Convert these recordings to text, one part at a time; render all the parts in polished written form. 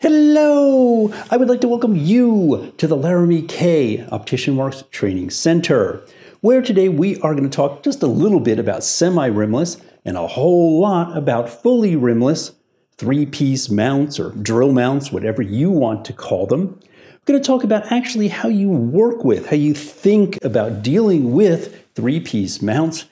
Hello! I would like to welcome you to the Laramy-K Optician Works Training Center, where today we are going to talk just a little bit about semi-rimless and a whole lot about fully rimless three-piece mounts or drill mounts, whatever you want to call them. We're going to talk about actually how you work with, how you think about dealing with three-piece mounts,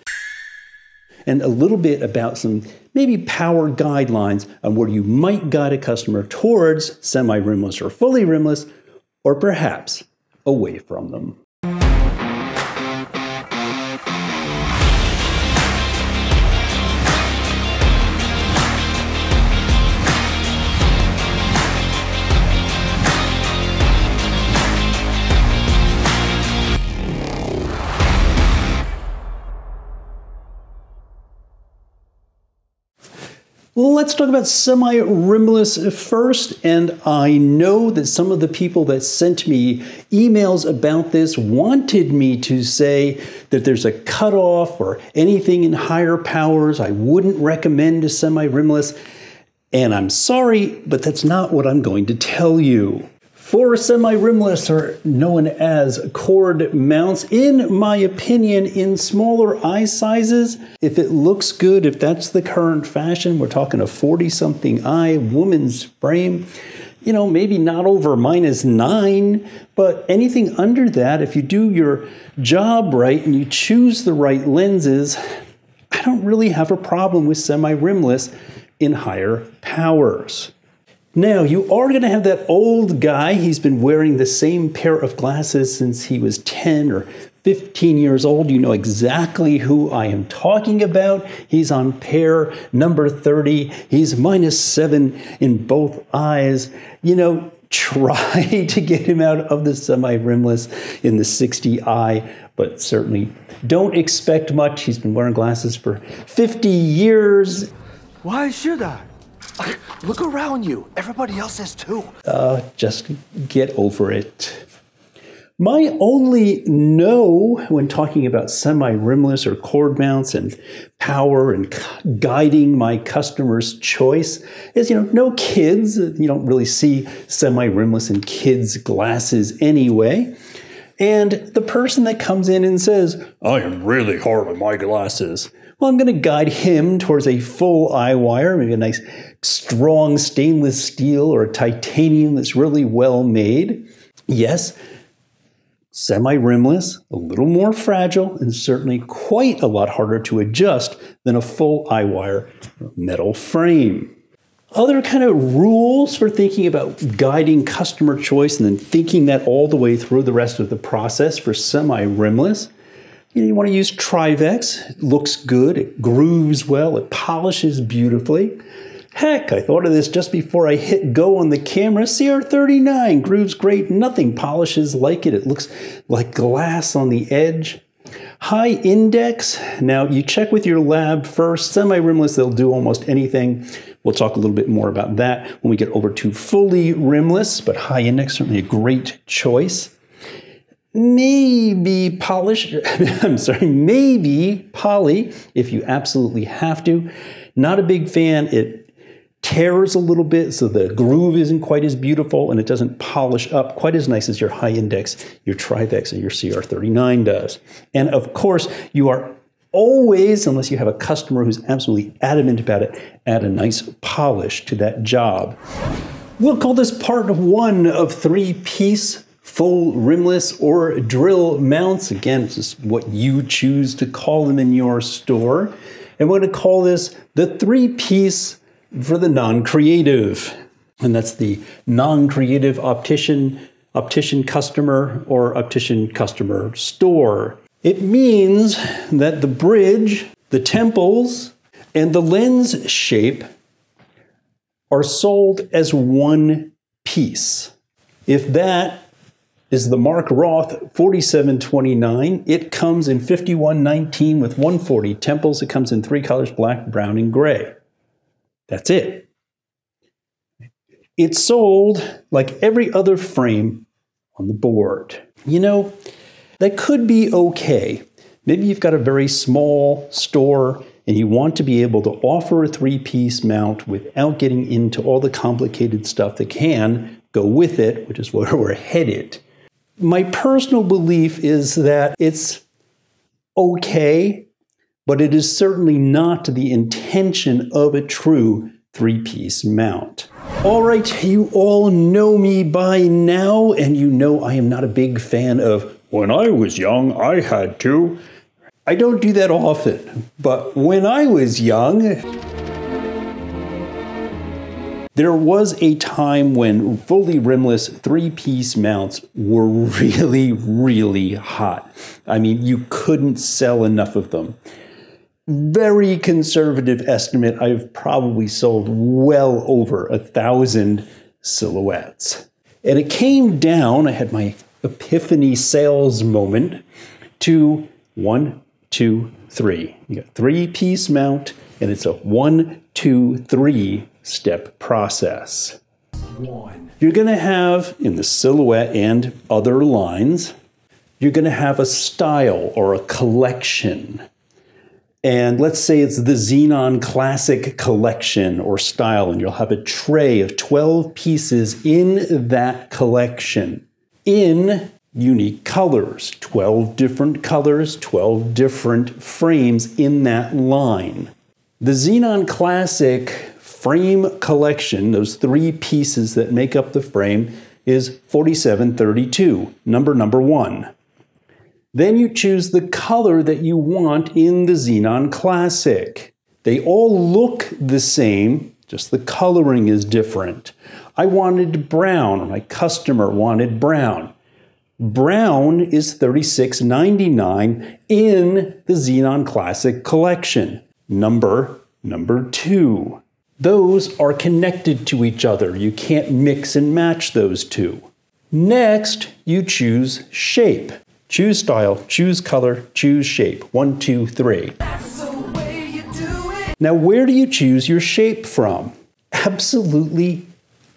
and a little bit about some maybe power guidelines on where you might guide a customer towards semi-rimless or fully rimless, or perhaps away from them. Let's talk about semi-rimless first, and I know that some of the people that sent me emails about this wanted me to say that there's a cutoff or anything in higher powers I wouldn't recommend a semi-rimless, and I'm sorry, but that's not what I'm going to tell you. For semi-rimless, or known as cord mounts, in my opinion, in smaller eye sizes, if it looks good, if that's the current fashion, we're talking a 40-something eye, woman's frame, you know, maybe not over -9, but anything under that, if you do your job right and you choose the right lenses, I don't really have a problem with semi-rimless in higher powers. Now, you are going to have that old guy. He's been wearing the same pair of glasses since he was 10 or 15 years old. You know exactly who I am talking about. He's on pair number 30. He's -7 in both eyes. You know, try to get him out of the semi-rimless in the 60 eye, but certainly don't expect much. He's been wearing glasses for 50 years. Why should I? Look around you. Everybody else has too. Just get over it. My only no when talking about semi-rimless or cord mounts and power and guiding my customer's choice is, you know, no kids. You don't really see semi-rimless in kids' glasses anyway. And the person that comes in and says, I am really hard on my glasses, well, I'm going to guide him towards a full eye wire, maybe a nice strong stainless steel or a titanium that's really well made. Yes, semi-rimless, a little more fragile, and certainly quite a lot harder to adjust than a full eye wire metal frame. Other kind of rules for thinking about guiding customer choice and then thinking that all the way through the rest of the process for semi-rimless. You want to use Trivex. It looks good, it grooves well, it polishes beautifully. Heck, I thought of this just before I hit go on the camera. CR39 grooves great, nothing polishes like it. It looks like glass on the edge. High index. Now, you check with your lab first. Semi-rimless, they'll do almost anything. We'll talk a little bit more about that when we get over to fully rimless, but high index, certainly a great choice. Maybe polish, maybe poly if you absolutely have to. Not a big fan. It tears a little bit, so the groove isn't quite as beautiful, and it doesn't polish up quite as nice as your high index, your Trivex, and your CR39 does. And of course, you are always, unless you have a customer who's absolutely adamant about it, add a nice polish to that job. We'll call this part 1 of 3-piece full rimless or drill mounts. Again, it's just what you choose to call them in your store. And we're going to call this the 3-piece for the non-creative. And that's the non-creative optician customer or optician customer store. It means that the bridge, the temples, and the lens shape are sold as one piece. If that is the Mark Roth 4729. It comes in 5119 with 140 temples. It comes in 3 colors, black, brown, and gray. That's it. It's sold like every other frame on the board. You know, that could be okay. Maybe you've got a very small store and you want to be able to offer a three-piece mount without getting into all the complicated stuff that can go with it, which is where we're headed. My personal belief is that it's okay, but it is certainly not the intention of a true three-piece mount. All right, you all know me by now, and you know I am not a big fan of, when I was young, I had to. I don't do that often, but when I was young, there was a time when fully rimless three-piece mounts were really, really hot. I mean, you couldn't sell enough of them. Very conservative estimate, I've probably sold well over 1,000 silhouettes. And it came down, I had my epiphany sales moment, to 1, 2, 3. You got three-piece mount, and it's a 1, 2, 3 step process. You're going to have, in the silhouette and other lines, you're going to have a style or a collection. And let's say it's the Xenon Classic collection or style, and you'll have a tray of 12 pieces in that collection in unique colors, 12 different colors, 12 different frames in that line. The Xenon Classic frame collection, those three pieces that make up the frame, is 4732, number 1. Then you choose the color that you want in the Xenon Classic. They all look the same, just the coloring is different. I wanted brown, my customer wanted brown. Brown is $36.99 in the Xenon Classic collection, number 2. Those are connected to each other. You can't mix and match those two. Next, you choose shape. Choose style, choose color, choose shape. 1, 2, 3. That's the way you do it. Now, where do you choose your shape from? Absolutely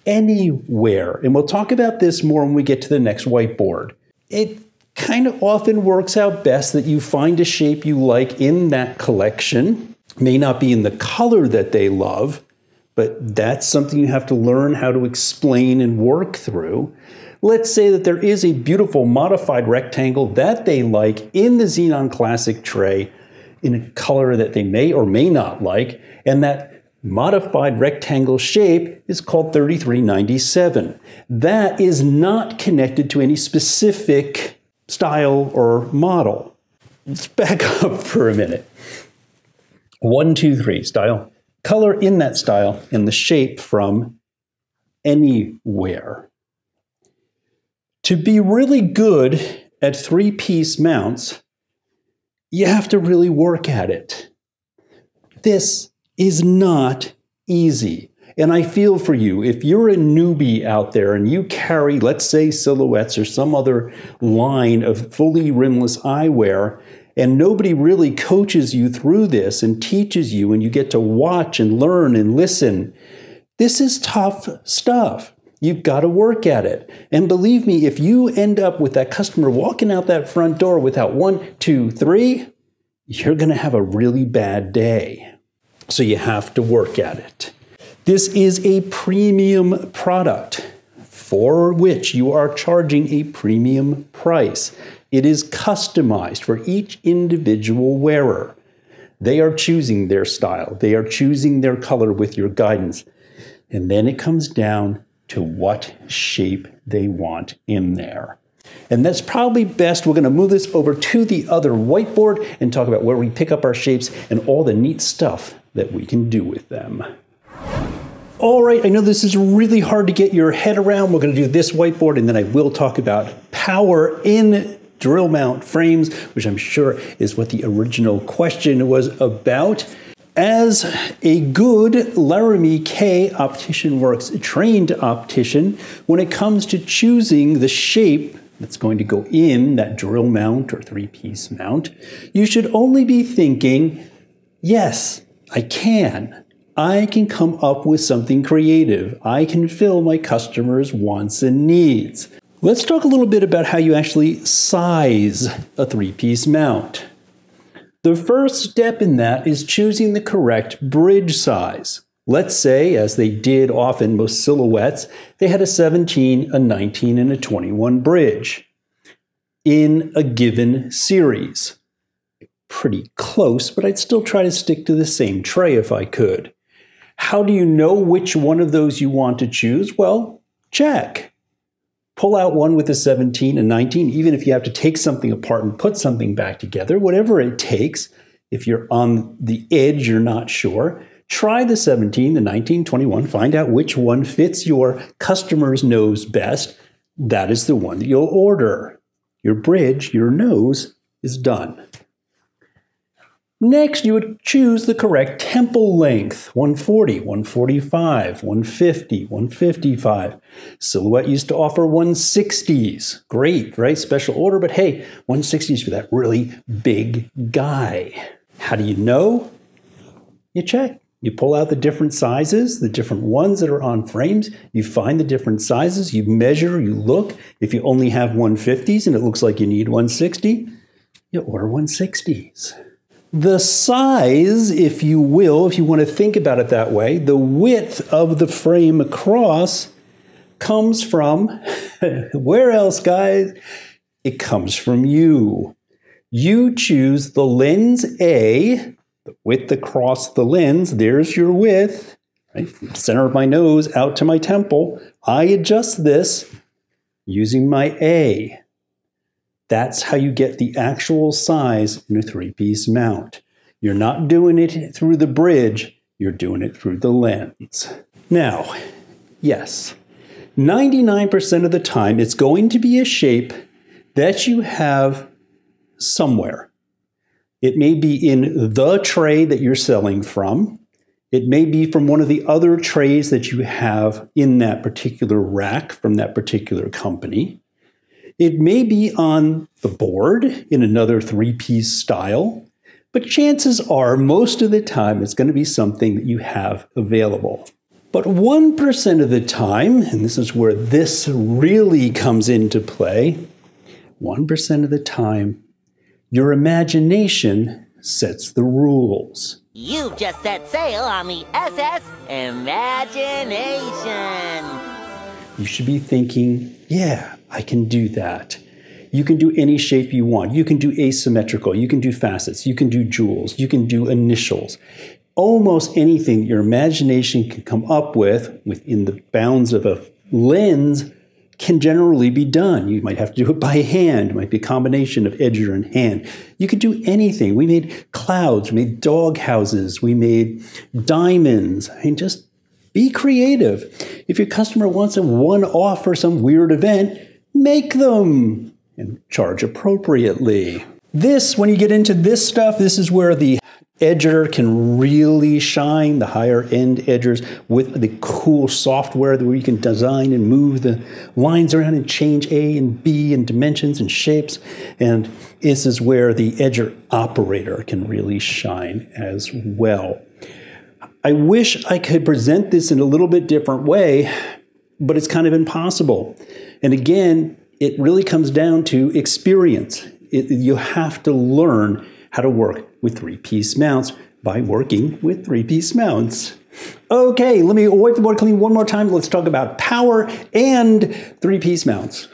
anywhere. And we'll talk about this more when we get to the next whiteboard. It kind of often works out best that you find a shape you like in that collection. May not be in the color that they love, but that's something you have to learn how to explain and work through. Let's say that there is a beautiful modified rectangle that they like in the Xenon Classic tray in a color that they may or may not like, and that modified rectangle shape is called 3397. That is not connected to any specific style or model. Let's back up for a minute. 1, 2, 3, style, color in that style, and the shape from anywhere. To be really good at three-piece mounts, you have to really work at it. This is not easy. And I feel for you, if you're a newbie out there and you carry, let's say, silhouettes or some other line of fully rimless eyewear, and nobody really coaches you through this and teaches you, and you get to watch and learn and listen, this is tough stuff. You've got to work at it. And believe me, if you end up with that customer walking out that front door without 1, 2, 3, you're going to have a really bad day. So you have to work at it. This is a premium product for which you are charging a premium price. It is customized for each individual wearer. They are choosing their style. They are choosing their color with your guidance. And then it comes down to what shape they want in there. And that's probably best. We're going to move this over to the other whiteboard and talk about where we pick up our shapes and all the neat stuff that we can do with them. All right, I know this is really hard to get your head around. We're going to do this whiteboard, and then I will talk about power in drill mount frames, which I'm sure is what the original question was about. As a good Laramy-K Optician Works trained optician, when it comes to choosing the shape that's going to go in that drill mount or three-piece mount, you should only be thinking, yes, I can. I can come up with something creative. I can fill my customers' wants and needs. Let's talk a little bit about how you actually size a three-piece mount. The first step in that is choosing the correct bridge size. Let's say, as they did often most silhouettes, they had a 17, a 19, and a 21 bridge in a given series. Pretty close, but I'd still try to stick to the same tray if I could. How do you know which one of those you want to choose? Well, check. Pull out one with a 17 and 19, even if you have to take something apart and put something back together, whatever it takes. If you're on the edge, you're not sure. Try the 17, the 19, 21, find out which one fits your customer's nose best. That is the one that you'll order. Your bridge, your nose, is done. Next, you would choose the correct temple length, 140, 145, 150, 155. Silhouette used to offer 160s. Great, right? Special order, but hey, 160s for that really big guy. How do you know? You check. You pull out the different sizes, the different ones that are on frames. You find the different sizes. You measure, you look. If you only have 150s and it looks like you need 160, you order 160s. The size, if you will, if you want to think about it that way, the width of the frame across comes from, where else, guys? It comes from you. You choose the lens A, the width across the lens, there's your width, right? From the center of my nose out to my temple. I adjust this using my A. That's how you get the actual size in a three-piece mount. You're not doing it through the bridge, you're doing it through the lens. Now, yes, 99% of the time it's going to be a shape that you have somewhere. It may be in the tray that you're selling from. It may be from one of the other trays that you have in that particular rack from that particular company. It may be on the board in another three-piece style, but chances are most of the time it's going to be something that you have available. But 1% of the time, and this is where this really comes into play, 1% of the time, your imagination sets the rules. You've just set sail on the SS Imagination. You should be thinking, yeah, I can do that. You can do any shape you want. You can do asymmetrical. You can do facets. You can do jewels. You can do initials. Almost anything your imagination can come up with within the bounds of a lens can generally be done. You might have to do it by hand. It might be a combination of edger and hand. You could do anything. We made clouds. We made dog houses. We made diamonds. I mean, just be creative. If your customer wants a one-off for some weird event, make them and charge appropriately. This, when you get into this stuff, this is where the edger can really shine, the higher end edgers with the cool software where you can design and move the lines around and change A and B and dimensions and shapes. And this is where the edger operator can really shine as well. I wish I could present this in a little bit different way, but it's kind of impossible. And again, it really comes down to experience. You have to learn how to work with three-piece mounts by working with three-piece mounts. Okay, let me wipe the board clean one more time. Let's talk about power and three-piece mounts.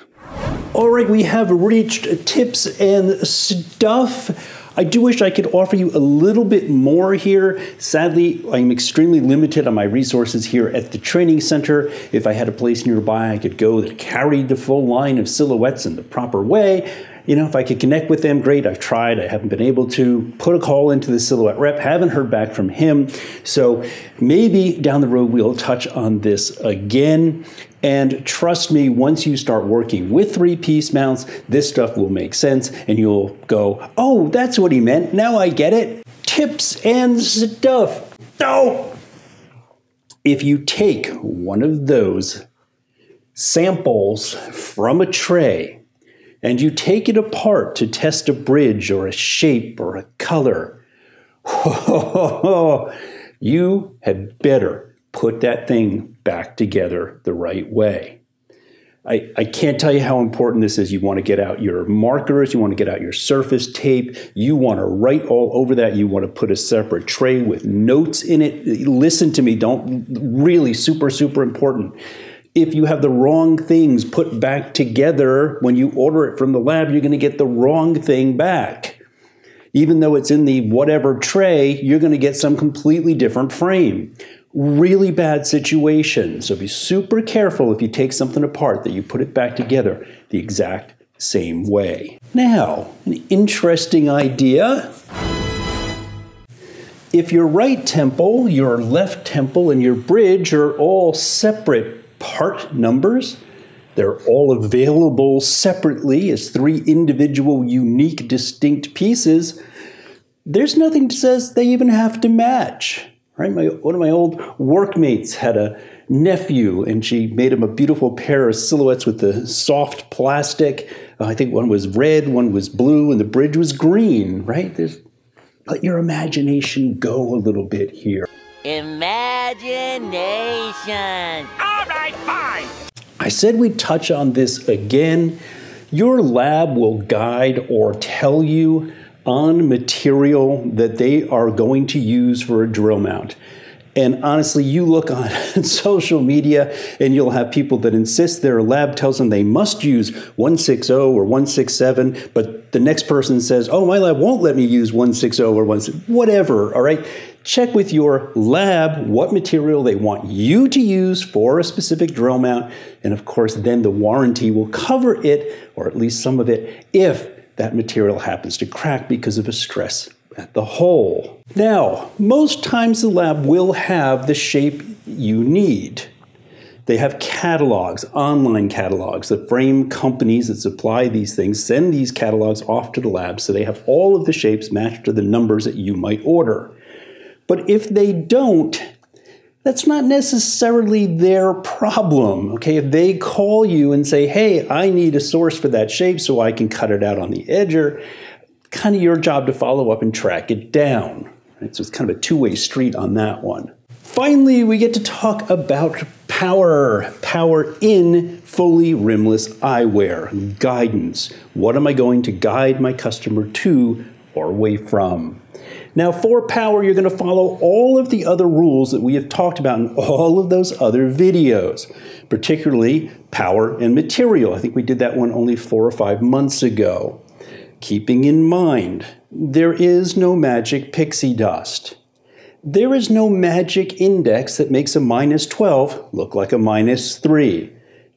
All right, we have reached tips and stuff. I do wish I could offer you a little bit more here. Sadly, I'm extremely limited on my resources here at the training center. If I had a place nearby I could go that carried the full line of silhouettes in the proper way, you know, if I could connect with them, great. I've tried. I haven't been able to. Put a call into the silhouette rep. Haven't heard back from him. So maybe down the road we'll touch on this again. And trust me, once you start working with three-piece mounts, this stuff will make sense and you'll go, oh, that's what he meant. Now I get it. Tips and stuff. Oh! If you take one of those samples from a tray and you take it apart to test a bridge or a shape or a color, you had better put that thing back together the right way. I can't tell you how important this is. You want to get out your markers, you want to get out your surface tape, you want to write all over that, you want to put a separate tray with notes in it. Listen to me, really super, super important. If you have the wrong things put back together when you order it from the lab, you're going to get the wrong thing back. Even though it's in the whatever tray, you're going to get some completely different frame. Really bad situation. So be super careful if you take something apart that you put it back together the exact same way. Now, an interesting idea. If your right temple, your left temple, and your bridge are all separate part numbers, they're all available separately as 3 individual, unique, distinct pieces, there's nothing that says they even have to match. Right? One of my old workmates had a nephew, and she made him a beautiful pair of silhouettes with the soft plastic. I think one was red, one was blue, and the bridge was green, right? Let your imagination go a little bit here. Imagination. All right, fine. I said we'd touch on this again. Your lab will guide or tell you on material that they are going to use for a drill mount. And honestly, you look on social media and you'll have people that insist their lab tells them they must use 160 or 167, but the next person says, oh, my lab won't let me use 160 or 160, whatever, all right? Check with your lab what material they want you to use for a specific drill mount. And of course, then the warranty will cover it, or at least some of it, if that material happens to crack because of a stress at the hole. Now, most times the lab will have the shape you need. They have catalogs, online catalogs. The frame companies that supply these things send these catalogs off to the lab so they have all of the shapes matched to the numbers that you might order. But if they don't, that's not necessarily their problem, okay? If they call you and say, hey, I need a source for that shape so I can cut it out on the edger, kind of your job to follow up and track it down. Right? So it's kind of a two-way street on that one. Finally, we get to talk about power. Power in fully rimless eyewear. Guidance. What am I going to guide my customer to or away from? Now, for power, you're going to follow all of the other rules that we have talked about in all of those other videos, particularly power and material. I think we did that one only 4 or 5 months ago. Keeping in mind, there is no magic pixie dust. There is no magic index that makes a -12 look like a -3.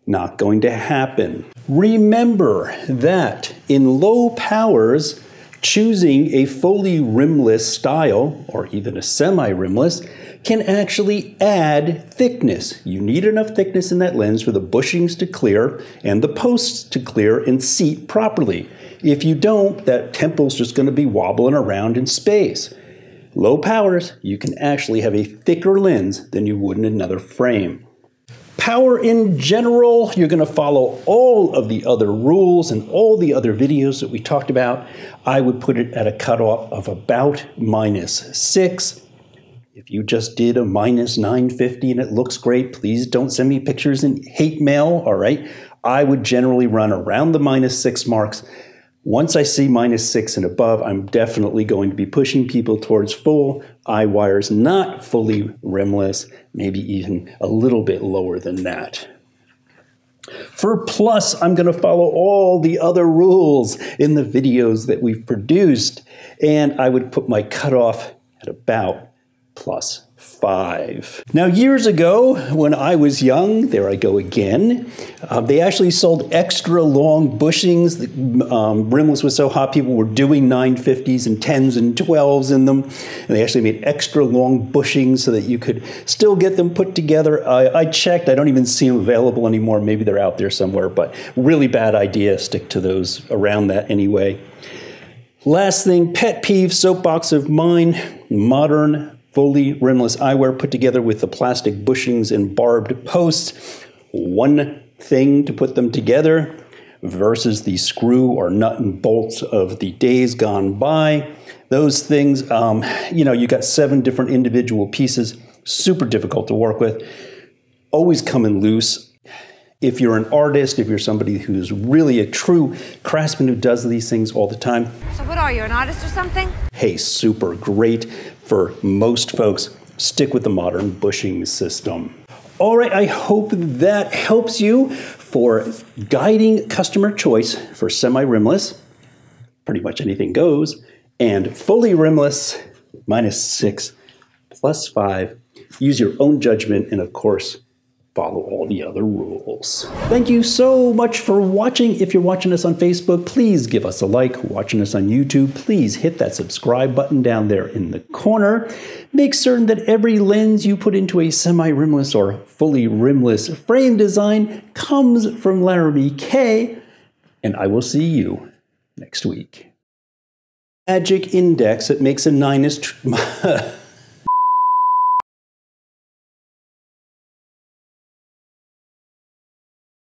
Not going to happen. Remember that in low powers, choosing a fully rimless style, or even a semi-rimless, can actually add thickness. You need enough thickness in that lens for the bushings to clear and the posts to clear and seat properly. If you don't, that temple's just going to be wobbling around in space. Low powers, you can actually have a thicker lens than you would in another frame. Power in general, you're going to follow all of the other rules and all the other videos that we talked about. I would put it at a cutoff of about -6. If you just did a -950 and it looks great, please don't send me pictures in hate mail, all right? I would generally run around the -6 marks. Once I see -6 and above, I'm definitely going to be pushing people towards full eye wires, not fully rimless, maybe even a little bit lower than that. For plus, I'm going to follow all the other rules in the videos that we've produced, and I would put my cutoff at about +5. Now, years ago, when I was young, there I go again, they actually sold extra long bushings. Rimless was so hot, people were doing 950s and 10s and 12s in them. And they actually made extra long bushings so that you could still get them put together. I checked, I don't even see them available anymore. Maybe they're out there somewhere, but really bad idea. Stick to those around that anyway. Last thing, pet peeve, soapbox of mine, modern fully rimless eyewear put together with the plastic bushings and barbed posts. One thing to put them together versus the screw or nut and bolts of the days gone by. Those things, you got 7 different individual pieces, super difficult to work with, always coming loose. If you're an artist, if you're somebody who's really a true craftsman who does these things all the time. So what are you, an artist or something? Hey, super great. For most folks, stick with the modern bushing system. All right, I hope that helps you for guiding customer choice for semi-rimless, pretty much anything goes, and fully rimless, -6, +5. Use your own judgment, and of course, follow all the other rules. Thank you so much for watching. If you're watching us on Facebook, please give us a like. Watching us on YouTube, please hit that subscribe button down there in the corner. Make certain that every lens you put into a semi-rimless or fully rimless frame design comes from Laramy-K, and I will see you next week. Magic index that makes a 9 is